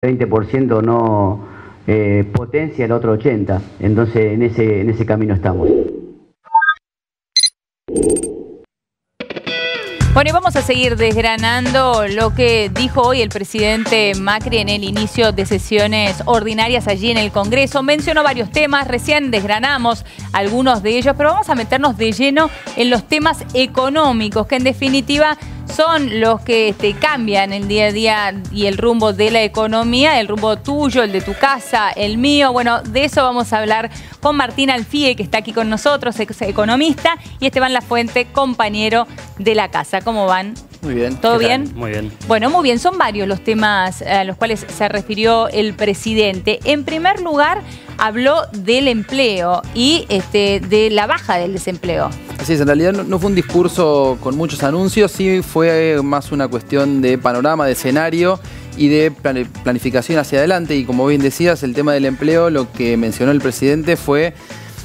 20% no potencia el otro 80%. Entonces en ese camino estamos. Bueno, y vamos a seguir desgranando lo que dijo hoy el presidente Macri en el inicio de sesiones ordinarias allí en el Congreso. Mencionó varios temas, recién desgranamos algunos de ellos, pero vamos a meternos de lleno en los temas económicos, que en definitiva son los que cambian el día a día y el rumbo de la economía, el rumbo tuyo, el de tu casa, el mío. Bueno, de eso vamos a hablar con Martín Alfie, que está aquí con nosotros, es economista, y Esteban Lafuente, compañero de la casa. ¿Cómo van? Muy bien. ¿Todo bien? Muy bien. Bueno, muy bien. Son varios los temas a los cuales se refirió el presidente. En primer lugar, habló del empleo y de la baja del desempleo. Así es, en realidad no fue un discurso con muchos anuncios, sí fue más una cuestión de panorama, de escenario y de planificación hacia adelante. Y como bien decías, el tema del empleo, lo que mencionó el presidente fue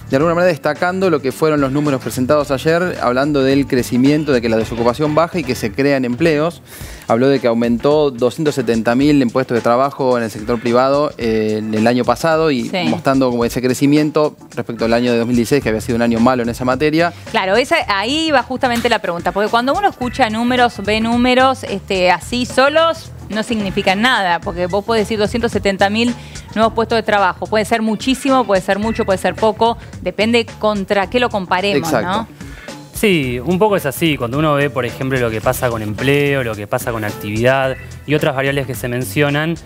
de alguna manera destacando lo que fueron los números presentados ayer, hablando del crecimiento, de que la desocupación baja y que se crean empleos. Habló de que aumentó 270.000 en puestos de trabajo en el sector privado en el año pasado y sí, mostrando como ese crecimiento respecto al año de 2016, que había sido un año malo en esa materia. Claro, ahí va justamente la pregunta, porque cuando uno escucha números, ve números así solos, no significan nada, porque vos podés decir 270.000 nuevos puestos de trabajo. Puede ser muchísimo, puede ser mucho, puede ser poco, depende contra qué lo comparemos, ¿no? Sí, un poco es así. Cuando uno ve, por ejemplo, lo que pasa con empleo, lo que pasa con actividad y otras variables que se mencionan,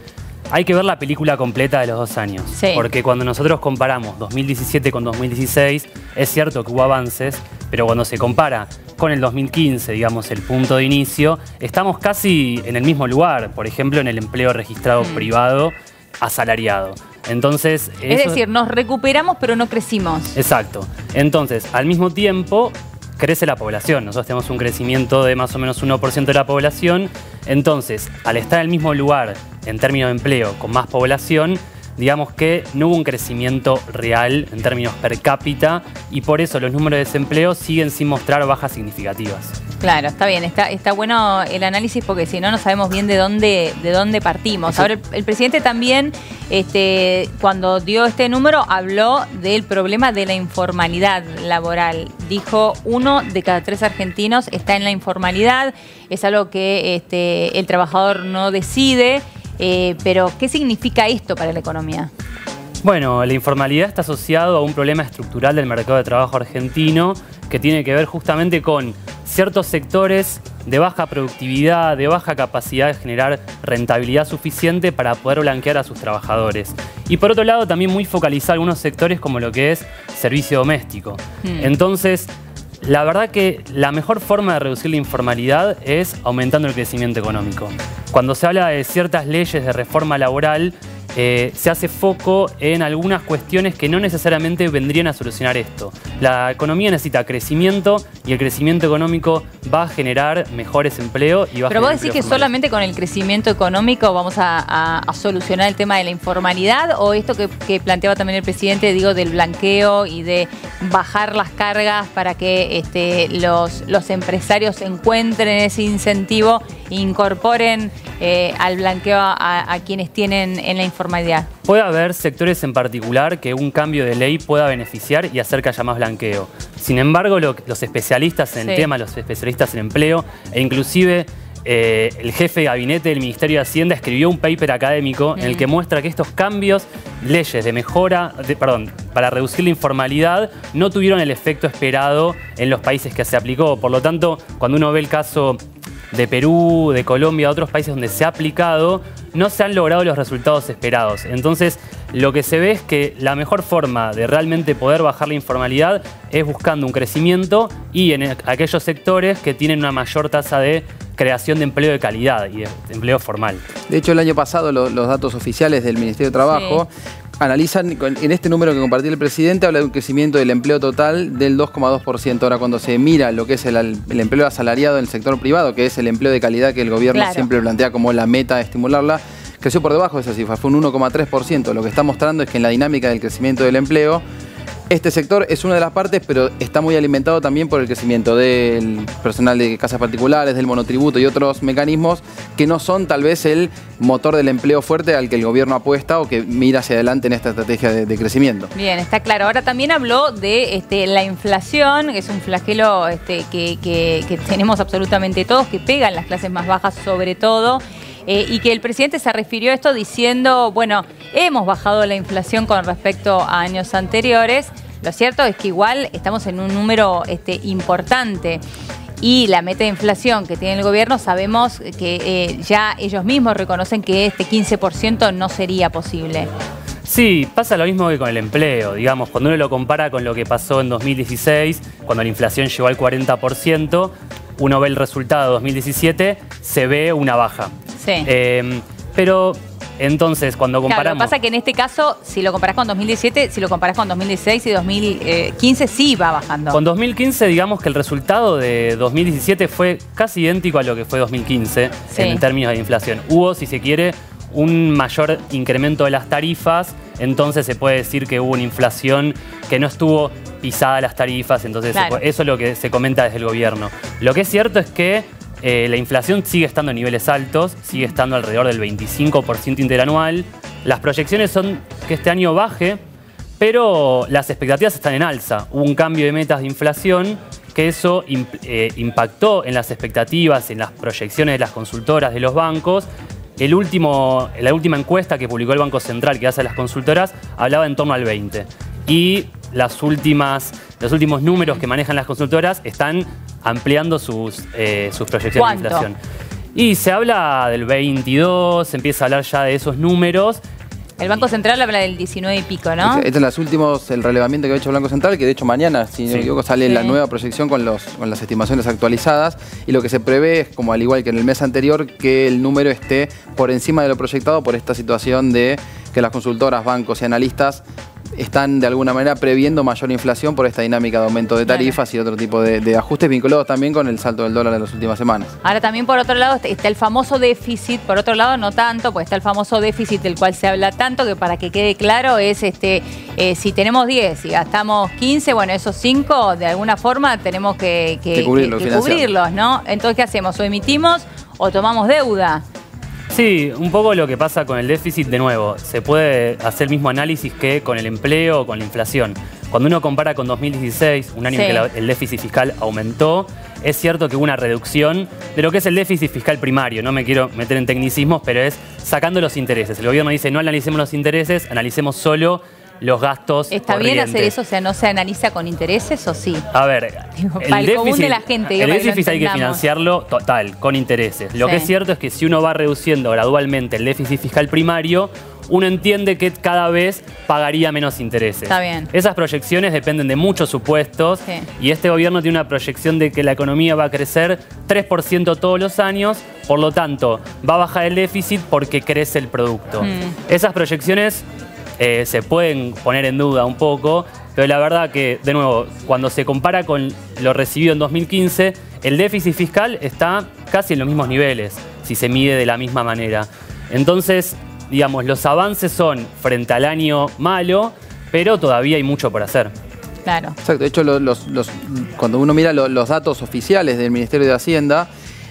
hay que ver la película completa de los 2 años. Sí. Porque cuando nosotros comparamos 2017 con 2016, es cierto que hubo avances, pero cuando se compara con el 2015, digamos, el punto de inicio, estamos casi en el mismo lugar. Por ejemplo, en el empleo registrado privado asalariado. Entonces, es decir, nos recuperamos pero no crecimos. Exacto. Entonces, al mismo tiempo, crece la población. Nosotros tenemos un crecimiento de más o menos 1% de la población. Entonces, al estar en el mismo lugar en términos de empleo con más población, digamos que no hubo un crecimiento real en términos per cápita y por eso los números de desempleo siguen sin mostrar bajas significativas. Claro, está bien, está bueno el análisis porque si no, no sabemos bien de dónde partimos. Sí. Ahora, el presidente también, cuando dio este número, habló del problema de la informalidad laboral. Dijo, 1 de cada 3 argentinos está en la informalidad, es algo que el trabajador no decide, pero ¿qué significa esto para la economía? Bueno, la informalidad está asociado a un problema estructural del mercado de trabajo argentino que tiene que ver justamente con ciertos sectores de baja productividad, de baja capacidad de generar rentabilidad suficiente para poder blanquear a sus trabajadores. Y por otro lado, también muy focalizar algunos sectores como lo que es servicio doméstico. Entonces, la verdad que la mejor forma de reducir la informalidad es aumentando el crecimiento económico. Cuando se habla de ciertas leyes de reforma laboral, se hace foco en algunas cuestiones que no necesariamente vendrían a solucionar esto. La economía necesita crecimiento y el crecimiento económico va a generar mejores empleos y va a generar. Pero vos decís que solamente con el crecimiento económico vamos a solucionar el tema de la informalidad, o esto que planteaba también el presidente, digo, del blanqueo y de bajar las cargas para que los empresarios encuentren ese incentivo e incorporen al blanqueo a quienes tienen en la informalidad. Puede haber sectores en particular que un cambio de ley pueda beneficiar y hacer que haya más blanqueo. Sin embargo, los especialistas en el tema, los especialistas en empleo e inclusive el jefe de gabinete del Ministerio de Hacienda escribió un paper académico en el que muestra que estos cambios, leyes de mejora, para reducir la informalidad, no tuvieron el efecto esperado en los países que se aplicó. Por lo tanto, cuando uno ve el caso de Perú, de Colombia, de otros países donde se ha aplicado, no se han logrado los resultados esperados. Entonces, lo que se ve es que la mejor forma de realmente poder bajar la informalidad es buscando un crecimiento y en aquellos sectores que tienen una mayor tasa de creación de empleo de calidad y de empleo formal. De hecho, el año pasado los datos oficiales del Ministerio de Trabajo analizan, en este número que compartió el presidente, habla de un crecimiento del empleo total del 2,2%. Ahora, cuando se mira lo que es el empleo asalariado en el sector privado, que es el empleo de calidad que el gobierno siempre plantea como la meta de estimularla, creció por debajo de esa cifra, fue un 1,3%. Lo que está mostrando es que en la dinámica del crecimiento del empleo Este sector es una de las partes, pero está muy alimentado también por el crecimiento del personal de casas particulares, del monotributo y otros mecanismos que no son tal vez el motor del empleo fuerte al que el gobierno apuesta o que mira hacia adelante en esta estrategia de crecimiento. Bien, está claro. Ahora también habló de la inflación, que es un flagelo que tenemos absolutamente todos, que pega en las clases más bajas sobre todo. Y que el presidente se refirió a esto diciendo, bueno, hemos bajado la inflación con respecto a años anteriores. Lo cierto es que igual estamos en un número importante. Y la meta de inflación que tiene el gobierno, sabemos que ya ellos mismos reconocen que este 15% no sería posible. Sí, pasa lo mismo que con el empleo, digamos, cuando uno lo compara con lo que pasó en 2016, cuando la inflación llegó al 40%, uno ve el resultado de 2017, se ve una baja. Sí. Pero entonces, cuando comparamos... Claro, lo que pasa es que en este caso, si lo comparás con 2017, si lo comparás con 2016 y 2015, sí va bajando. Con 2015, digamos que el resultado de 2017 fue casi idéntico a lo que fue 2015 en términos de inflación. Hubo, si se quiere, un mayor incremento de las tarifas, entonces se puede decir que hubo una inflación que no estuvo pisada las tarifas, entonces claro, eso es lo que se comenta desde el gobierno. Lo que es cierto es que la inflación sigue estando en niveles altos, sigue estando alrededor del 25% interanual. Las proyecciones son que este año baje, pero las expectativas están en alza. Hubo un cambio de metas de inflación que eso impactó en las expectativas, en las proyecciones de las consultoras, de los bancos. La última encuesta que publicó el Banco Central que hace a las consultoras hablaba en torno al 20%. Y los últimos números que manejan las consultoras están ampliando sus proyecciones de inflación. Y se habla del 22, se empieza a hablar ya de esos números. El Banco Central habla del 19 y pico, ¿no? Este es los últimos, el relevamiento que ha hecho el Banco Central, que de hecho mañana, si no me equivoco, sale la nueva proyección con las estimaciones actualizadas. Y lo que se prevé es, como al igual que en el mes anterior, que el número esté por encima de lo proyectado por esta situación de que las consultoras, bancos y analistas están de alguna manera previendo mayor inflación por esta dinámica de aumento de tarifas y otro tipo de ajustes vinculados también con el salto del dólar en las últimas semanas. Ahora también por otro lado está el famoso déficit, por otro lado no tanto, pues está el famoso déficit del cual se habla tanto, que para que quede claro es si tenemos 10 y gastamos 15, bueno, esos 5 de alguna forma tenemos que cubrirlos, ¿no? Entonces, ¿qué hacemos? ¿O emitimos o tomamos deuda? Sí, un poco lo que pasa con el déficit, de nuevo, se puede hacer el mismo análisis que con el empleo o con la inflación. Cuando uno compara con 2016, un año en que el déficit fiscal aumentó, es cierto que hubo una reducción de lo que es el déficit fiscal primario. No me quiero meter en tecnicismos, pero es sacando los intereses. El gobierno dice, no analicemos los intereses, analicemos solo los gastos ¿Está bien hacer eso? O sea, ¿no se analiza con intereses o sí? A ver, el común de la gente, el déficit hay que financiarlo total, con intereses. Lo que es cierto es que si uno va reduciendo gradualmente el déficit fiscal primario, uno entiende que cada vez pagaría menos intereses. Está bien. Esas proyecciones dependen de muchos supuestos y este gobierno tiene una proyección de que la economía va a crecer 3% todos los años, por lo tanto, va a bajar el déficit porque crece el producto. Esas proyecciones se pueden poner en duda un poco, pero la verdad que, de nuevo, cuando se compara con lo recibido en 2015, el déficit fiscal está casi en los mismos niveles, si se mide de la misma manera. Entonces, digamos, los avances son frente al año malo, pero todavía hay mucho por hacer. Claro. Exacto. De hecho, cuando uno mira los datos oficiales del Ministerio de Hacienda,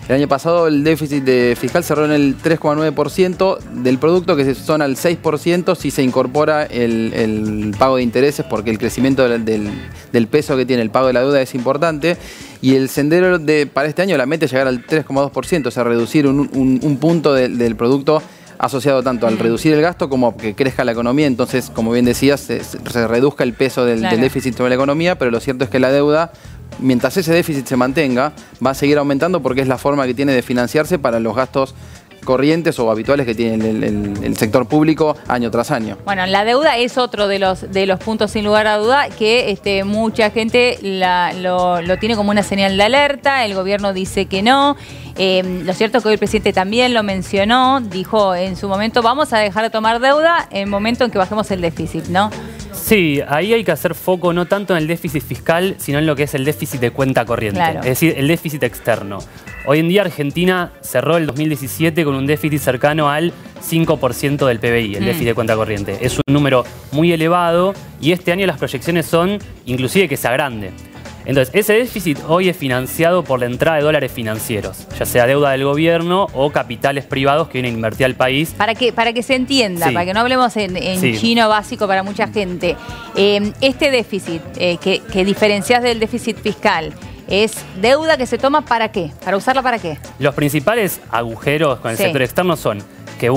el año pasado el déficit fiscal cerró en el 3,9% del producto, que son al 6% si se incorpora el pago de intereses, porque el crecimiento del peso que tiene el pago de la deuda es importante. Y el sendero para este año la meta es llegar al 3,2%, o sea, reducir un punto del producto asociado tanto al reducir el gasto como que crezca la economía. Entonces, como bien decías, se reduzca el peso del déficit sobre la economía, pero lo cierto es que la deuda, mientras ese déficit se mantenga, va a seguir aumentando porque es la forma que tiene de financiarse para los gastos corrientes o habituales que tiene el sector público año tras año. Bueno, la deuda es otro de los puntos sin lugar a duda que mucha gente lo tiene como una señal de alerta. El gobierno dice que no. Lo cierto es que hoy el presidente también lo mencionó, dijo en su momento, vamos a dejar de tomar deuda en el momento en que bajemos el déficit, ¿no? Sí, ahí hay que hacer foco no tanto en el déficit fiscal, sino en lo que es el déficit de cuenta corriente, es decir, el déficit externo. Hoy en día Argentina cerró el 2017 con un déficit cercano al 5% del PBI, el déficit de cuenta corriente. Es un número muy elevado y este año las proyecciones son inclusive que se agrande. Entonces, ese déficit hoy es financiado por la entrada de dólares financieros, ya sea deuda del gobierno o capitales privados que vienen a invertir al país. Para que se entienda, Sí. para que no hablemos en Sí. chino básico para mucha gente, este déficit que diferencias del déficit fiscal, ¿es deuda que se toma para qué? ¿Para usarla para qué? Los principales agujeros con el Sí. sector externo son que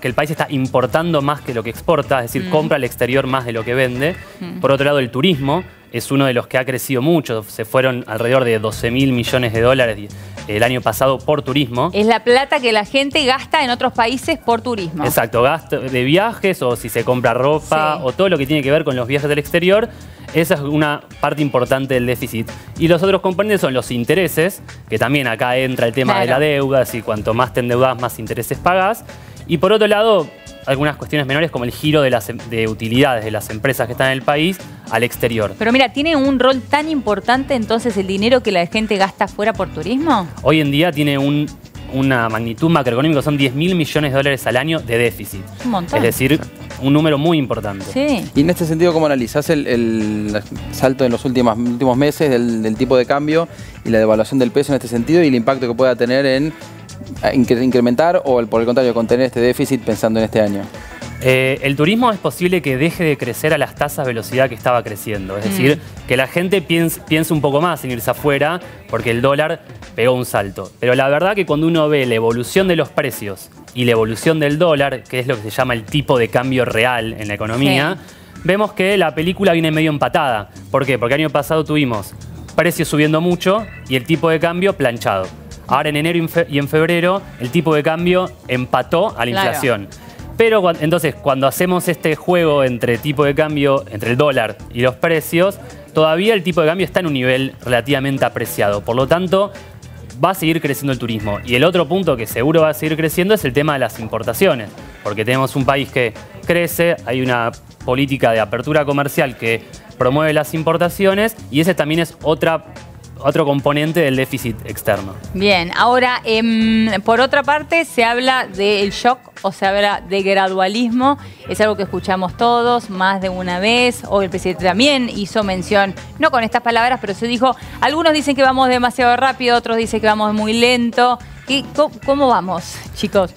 el país está importando más que lo que exporta, es decir, compra al exterior más de lo que vende. Por otro lado, el turismo es uno de los que ha crecido mucho. Se fueron alrededor de 12.000 millones de dólares el año pasado por turismo. Es la plata que la gente gasta en otros países por turismo. Exacto, gasto de viajes o si se compra ropa Sí. o todo lo que tiene que ver con los viajes del exterior. Esa es una parte importante del déficit. Y los otros componentes son los intereses, que también acá entra el tema de la deuda, es decir, cuanto más te endeudas, más intereses pagás. Y por otro lado, algunas cuestiones menores como el giro de utilidades de las empresas que están en el país al exterior. Pero mira, ¿tiene un rol tan importante entonces el dinero que la gente gasta fuera por turismo? Hoy en día tiene una magnitud macroeconómica, son 10.000 millones de dólares al año de déficit. Un montón. Es decir, un número muy importante. Sí. Y en este sentido, ¿cómo analizás el salto en los últimos meses del tipo de cambio y la devaluación del peso en este sentido y el impacto que pueda tener en incrementar o por el contrario contener este déficit pensando en este año? El turismo es posible que deje de crecer a las tasas de velocidad que estaba creciendo. Es decir, que la gente piense un poco más en irse afuera porque el dólar pegó un salto. Pero la verdad que cuando uno ve la evolución de los precios y la evolución del dólar, que es lo que se llama el tipo de cambio real en la economía, vemos que la película viene medio empatada. ¿Por qué? Porque el año pasado tuvimos precios subiendo mucho y el tipo de cambio planchado. Ahora en enero y en febrero el tipo de cambio empató a la inflación. Pero entonces cuando hacemos este juego entre tipo de cambio, entre el dólar y los precios, todavía el tipo de cambio está en un nivel relativamente apreciado. Por lo tanto, va a seguir creciendo el turismo. Y el otro punto que seguro va a seguir creciendo es el tema de las importaciones. Porque tenemos un país que crece, hay una política de apertura comercial que promueve las importaciones y ese también es otro componente del déficit externo. Bien, ahora, por otra parte, se habla del shock o se habla de gradualismo. Es algo que escuchamos todos más de una vez. Hoy el presidente también hizo mención, no con estas palabras, pero se dijo, algunos dicen que vamos demasiado rápido, otros dicen que vamos muy lento. ¿Cómo vamos, chicos?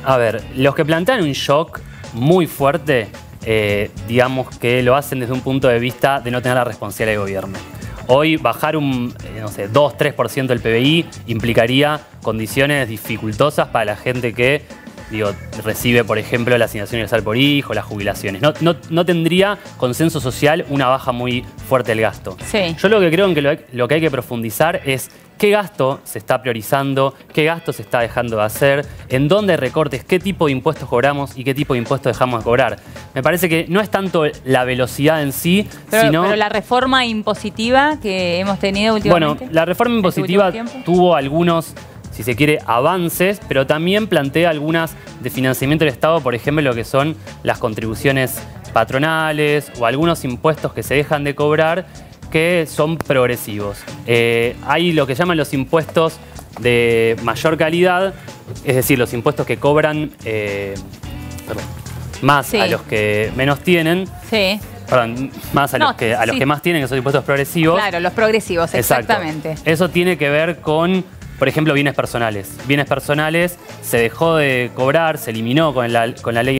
A ver, los que plantean un shock muy fuerte, digamos que lo hacen desde un punto de vista de no tener la responsabilidad del gobierno. Hoy bajar un 2-3% del PBI implicaría condiciones dificultosas para la gente que recibe, por ejemplo, la asignación universal por hijo, las jubilaciones. No tendría consenso social una baja muy fuerte del gasto. Sí. Yo lo que creo que lo que hay que profundizar es qué gasto se está priorizando, qué gasto se está dejando de hacer, en dónde recortes, qué tipo de impuestos cobramos y qué tipo de impuestos dejamos de cobrar. Me parece que no es tanto la velocidad en sí, sino... Pero la reforma impositiva que hemos tenido últimamente. Bueno, la reforma impositiva tuvo algunos, si se quiere, avances, pero también plantea algunas de financiamiento del Estado, por ejemplo, lo que son las contribuciones patronales o algunos impuestos que se dejan de cobrar que son progresivos. Hay lo que llaman los impuestos de mayor calidad, es decir, los impuestos que cobran más a los que menos tienen. Sí. Perdón, más a los que más tienen, que son impuestos progresivos. Claro, los progresivos, Exacto. exactamente. Eso tiene que ver con, por ejemplo, bienes personales. Bienes personales se dejó de cobrar, se eliminó con la ley